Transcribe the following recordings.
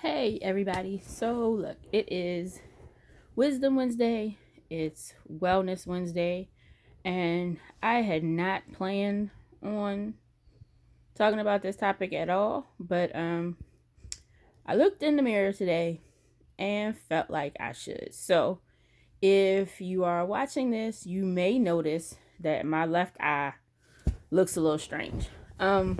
Hey everybody. So look, it is Wisdom Wednesday. It's Wellness Wednesday, and I had not planned on talking about this topic at all, but I looked in the mirror today and felt like I should. So, if you are watching this, you may notice that my left eye looks a little strange. Um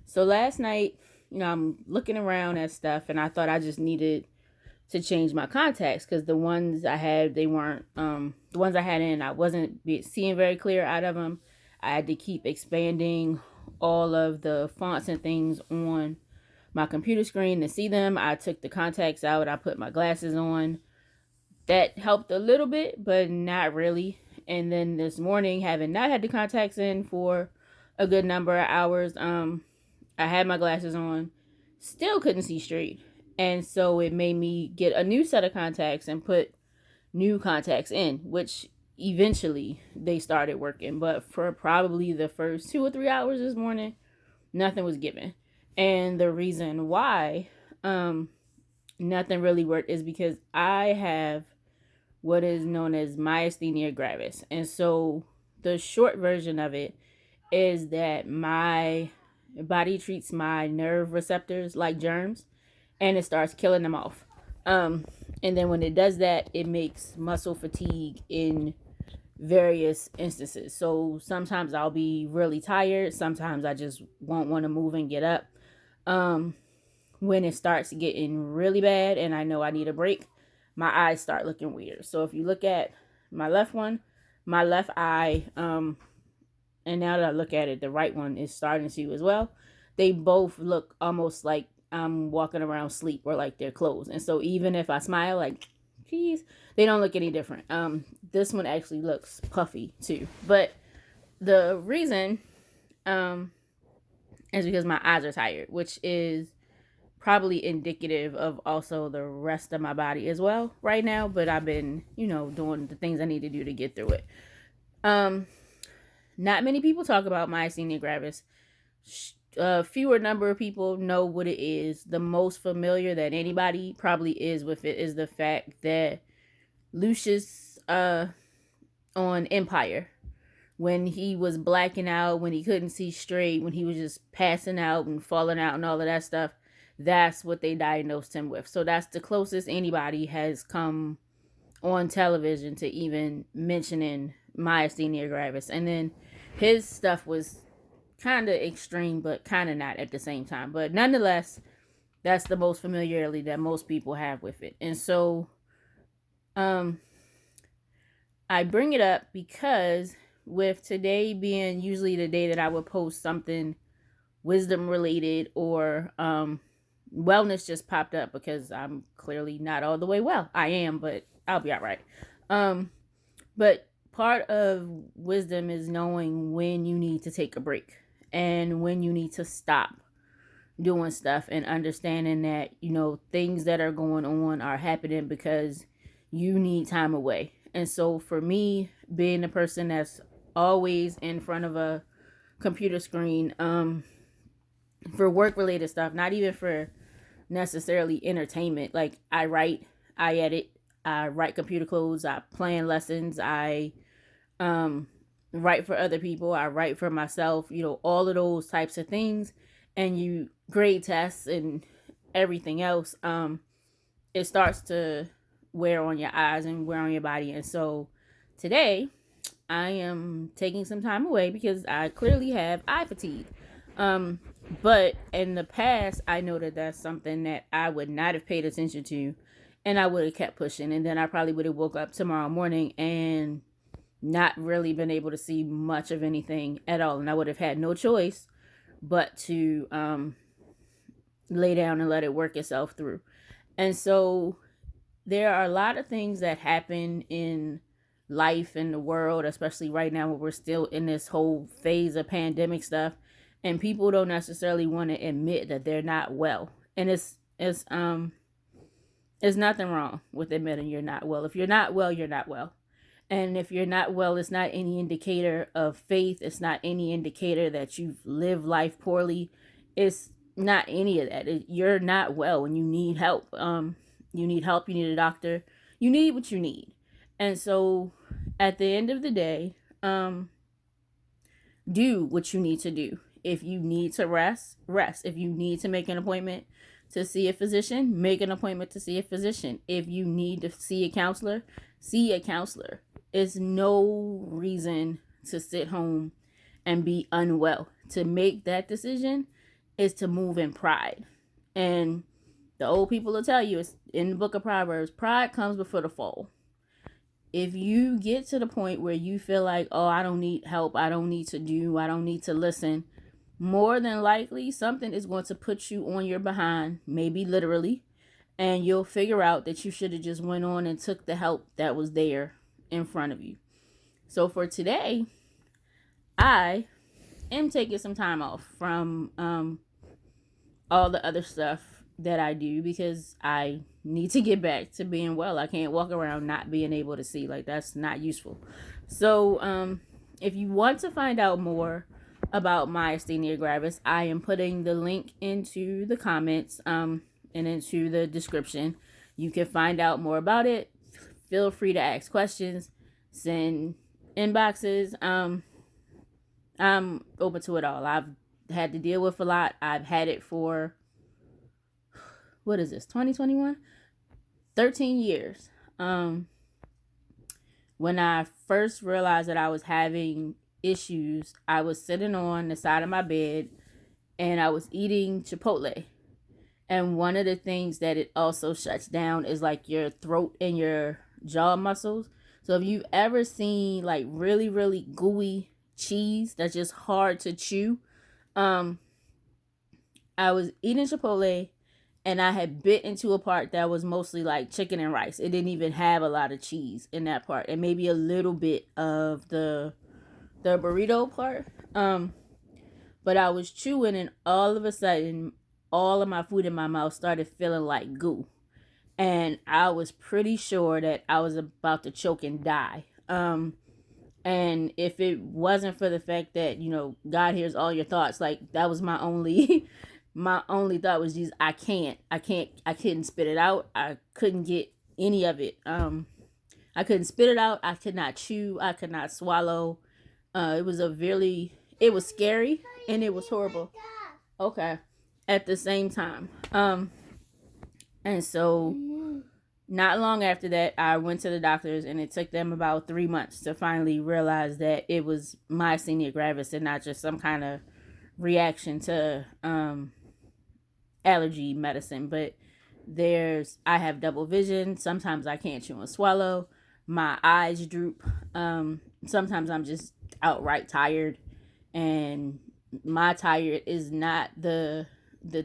so last night, I'm looking around at stuff and I thought I just needed to change my contacts because the ones I had, they weren't the ones I had in, I wasn't seeing very clear out of them. I had to keep expanding all of the fonts and things on my computer screen to see them. I took the contacts out, I put my glasses on. That helped a little bit, but not really. And then this morning, having not had the contacts in for a good number of hours, I had my glasses on, still couldn't see straight. And so it made me get a new set of contacts and put new contacts in, which eventually they started working. But for probably the first 2 or 3 hours this morning, nothing was given. And the reason why nothing really worked is because I have what is known as Myasthenia Gravis. And so the short version of it is that my body treats my nerve receptors like germs and it starts killing them off. And then when it does that, it makes muscle fatigue in various instances. So sometimes I'll be really tired. Sometimes I just won't want to move and get up. When it starts getting really bad and I know I need a break, my eyes start looking weird. So if you look at my left one, my left eye, and now that I look at it, the right one is starting to as well. They both look almost like I'm walking around sleep or like they're closed. And so even if I smile, like, geez, they don't look any different. This one actually looks puffy too. But the reason is because my eyes are tired, which is probably indicative of also the rest of my body as well right now. But I've been, doing the things I need to do to get through it. Not many people talk about myasthenia gravis. A fewer number of people know what it is. The most familiar that anybody probably is with it is the fact that Lucius on Empire, when he was blacking out, when he couldn't see straight, when he was just passing out and falling out and all of that stuff, that's what they diagnosed him with. So that's the closest anybody has come on television to even mentioning myasthenia gravis. And then his stuff was kind of extreme, but kind of not at the same time. But nonetheless, that's the most familiarity that most people have with it. And so I bring it up because with today being usually the day that I would post something wisdom related or wellness just popped up because I'm clearly not all the way well. I am, but I'll be all right. But part of wisdom is knowing when you need to take a break and when you need to stop doing stuff and understanding that, things that are going on are happening because you need time away. And so for me, being a person that's always in front of a computer screen, for work related stuff, not even for necessarily entertainment. Like I write, I edit, I write computer codes, I plan lessons, I write for other people, I write for myself, all of those types of things. And you grade tests and everything else, it starts to wear on your eyes and wear on your body. And so today I am taking some time away because I clearly have eye fatigue. But in the past, I know that that's something that I would not have paid attention to, and I would have kept pushing. And then I probably would have woke up tomorrow morning and not really been able to see much of anything at all. And I would have had no choice but to lay down and let it work itself through. And so there are a lot of things that happen in life in the world, especially right now when we're still in this whole phase of pandemic stuff, and people don't necessarily want to admit that they're not well. And it's nothing wrong with admitting you're not well. If you're not well, you're not well. And if you're not well, it's not any indicator of faith. It's not any indicator that you've lived life poorly. It's not any of that. You're not well and you need help. You need help, you need a doctor, you need what you need. And so at the end of the day, do what you need to do. If you need to rest, rest. If you need to make an appointment to see a physician, make an appointment to see a physician. If you need to see a counselor, see a counselor. It's no reason to sit home and be unwell. To make that decision is to move in pride. And the old people will tell you, it's in the book of Proverbs, pride comes before the fall. If you get to the point where you feel like, oh, I don't need help, I don't need to listen, more than likely something is going to put you on your behind, maybe literally, and you'll figure out that you should have just went on and took the help that was there in front of you. So for today, I am taking some time off from all the other stuff that I do because I need to get back to being well. I can't walk around not being able to see. Like, that's not useful. So if you want to find out more about myasthenia gravis, I am putting the link into the comments and into the description. You can find out more about it. Feel free to ask questions, send inboxes. I'm open to it all. I've had to deal with a lot. I've had it for, what is this, 2021? 13 years. When I first realized that I was having issues, I was sitting on the side of my bed and I was eating Chipotle. And one of the things that it also shuts down is like your throat and your jaw muscles. So if you've ever seen like really, really gooey cheese that's just hard to chew, I was eating Chipotle and I had bit into a part that was mostly like chicken and rice. It didn't even have a lot of cheese in that part, and maybe a little bit of the burrito part. But I was chewing, and all of a sudden, all of my food in my mouth started feeling like goo, and I was pretty sure that I was about to choke and die. And if it wasn't for the fact that, you know, God hears all your thoughts, like that was my only my only thought was, Jesus, I couldn't spit it out. I couldn't get any of it. I couldn't spit it out. I could not chew. I could not swallow. It was scary and it was horrible. Okay. At the same time. And so not long after that, I went to the doctors, and it took them about 3 months to finally realize that it was myasthenia gravis and not just some kind of reaction to allergy medicine. But I have double vision. Sometimes I can't chew and swallow. My eyes droop. Sometimes I'm just outright tired, and my tired is not the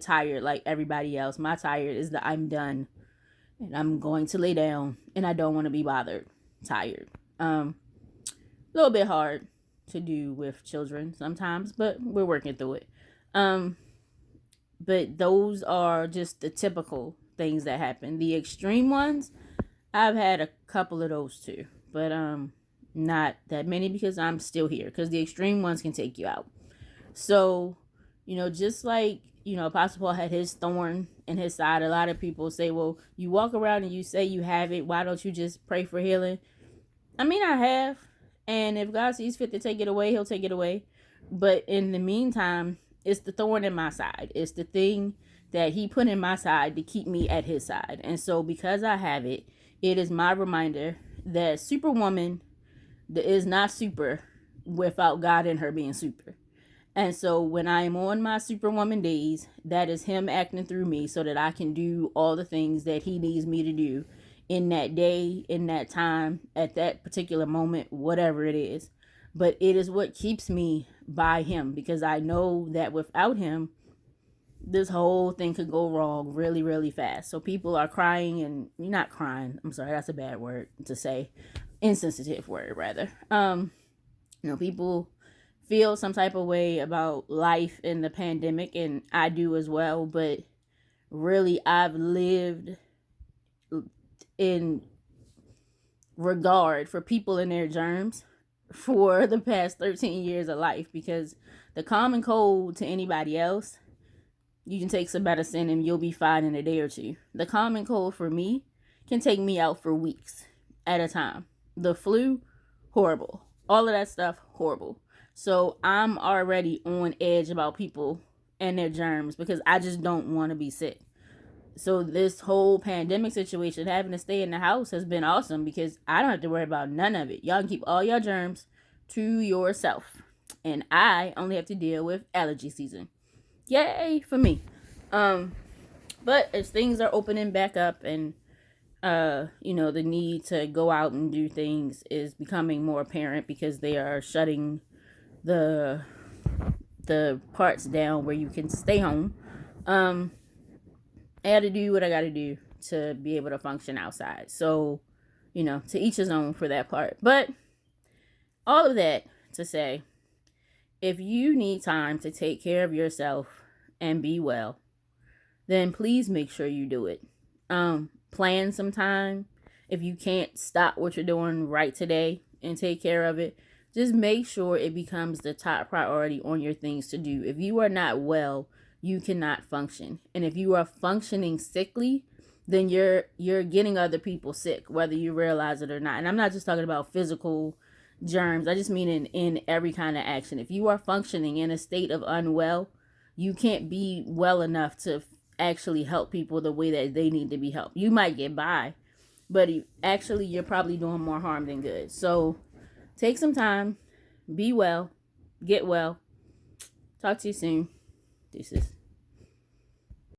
tired like everybody else. My tired is the I'm done and I'm going to lay down and I don't want to be bothered tired. A little bit hard to do with children sometimes, but we're working through it. But those are just the typical things that happen. The extreme ones, I've had a couple of those too, but not that many because I'm still here, because the extreme ones can take you out. So, you know, just like, you know, Apostle Paul had his thorn in his side, a lot of people say, well, you walk around and you say you have it, why don't you just pray for healing? I mean, I have, and if God sees fit to take it away, he'll take it away. But in the meantime, it's the thorn in my side. It's the thing that he put in my side to keep me at his side. And so because I have it, it is my reminder that Superwoman is not super without God in her being super. And so when I am on my Superwoman days, that is him acting through me so that I can do all the things that he needs me to do in that day, in that time, at that particular moment, whatever it is. But it is what keeps me by him, because I know that without him, this whole thing could go wrong really, really fast. So people are crying, and not crying. I'm sorry, that's a bad word to say. Insensitive word, rather. You know, people feel some type of way about life in the pandemic, and I do as well, but really I've lived in regard for people and their germs for the past 13 years of life, because the common cold to anybody else, you can take some medicine and you'll be fine in a day or two. The common cold for me can take me out for weeks at a time. The flu, horrible. All of that stuff, horrible. So I'm already on edge about people and their germs because I just don't want to be sick. So this whole pandemic situation, having to stay in the house, has been awesome because I don't have to worry about none of it. Y'all can keep all your germs to yourself. And I only have to deal with allergy season. Yay for me. But as things are opening back up and the need to go out and do things is becoming more apparent because they are shutting the parts down where you can stay home. I had to do what I got to do to be able to function outside. So, to each his own for that part. But all of that to say, if you need time to take care of yourself and be well, then please make sure you do it. Plan some time. If you can't stop what you're doing right today and take care of it, just make sure it becomes the top priority on your things to do. If you are not well, you cannot function. And if you are functioning sickly, then you're getting other people sick, whether you realize it or not. And I'm not just talking about physical germs. I just mean in every kind of action. If you are functioning in a state of unwell, you can't be well enough to actually help people the way that they need to be helped. You might get by, but you're probably doing more harm than good. So take some time, be well, get well. Talk to you soon. Deuces.